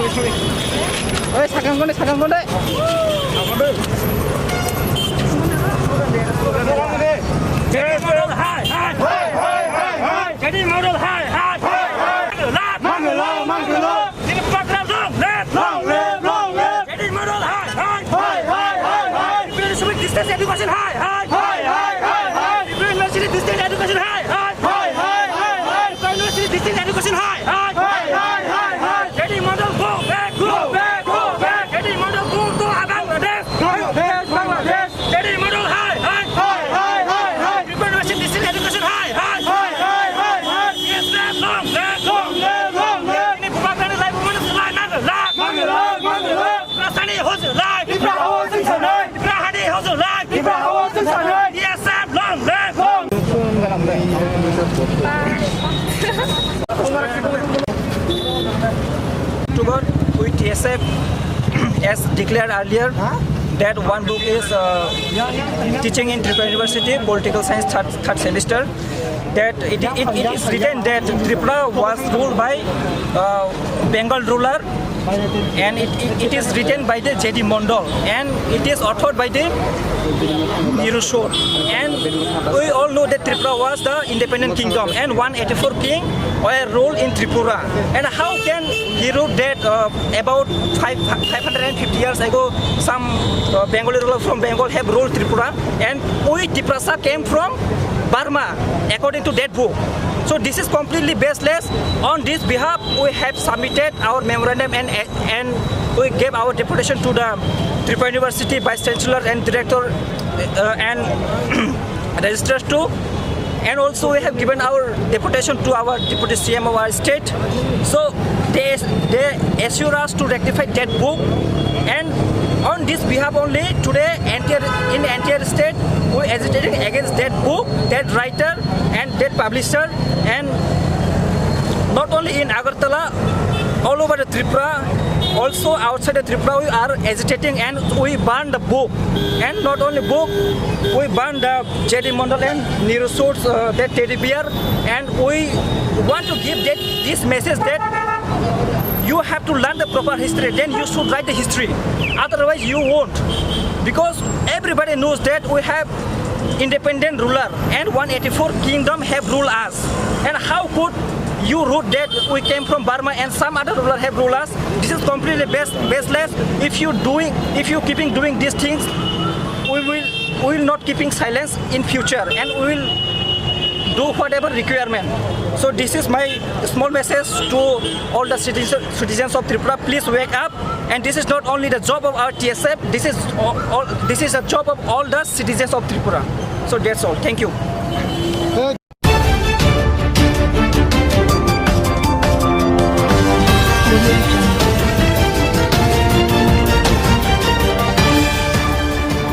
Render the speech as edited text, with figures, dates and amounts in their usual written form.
Oi, sakang konde. Jadi modal high. Jadi modal high. Mangala. Ini pakar long left. Jadi modal high. Diberi semua distance education high. Diberi university distance education high. University distance education high. Jadi modal go back. Jadi modal go to Bangladesh. Jadi modal high. Diberi university distance education high. Yes, long left. Ini bukan live woman Mangala. Rasani host live. Ibrahadi host live. Yes, long left. October with TSF as declared earlier that one book is teaching in Tripura University political science third semester, that it is written that Tripura was ruled by Bengal ruler, and it is written by the J.D. Mondal, and it is authored by the Nirusur. And we all know that Tripura was the independent kingdom and 184 king were ruled in Tripura. And how can he wrote that about 550 years ago some Bengali ruler from Bengal have ruled Tripura, and we Tiprasa came from Burma according to that book. So this is completely baseless. On this behalf, we have submitted our memorandum and we gave our deputation to the Tripura University Vice Chancellor and Director and registrars too. And also we have given our deputation to our Deputy CM of our state. So they assure us to rectify that book. And on this behalf only, today in the entire state, we are agitating against that book, that writer and that publisher. And not only in Agartala, all over the Tripura, also outside the Tripura, we are agitating and we burn the book. And not only book, we burn the J.D. Mondal and Nirusur's that teddy bear. And we want to give this message that you have to learn the proper history, then you should write the history. Otherwise you won't. Because everybody knows that we have independent ruler and 184 kingdom have ruled us. And how could you wrote that we came from Burma and some other ruler have ruled us? This is completely baseless. If you keeping doing these things, we will not keeping silence in future, and we will do whatever requirement. So this is my small message to all the citizens of Tripura. Please wake up. And this is not only the job of our TSF. This is a job of all the citizens of Tripura. So that's all. Thank you.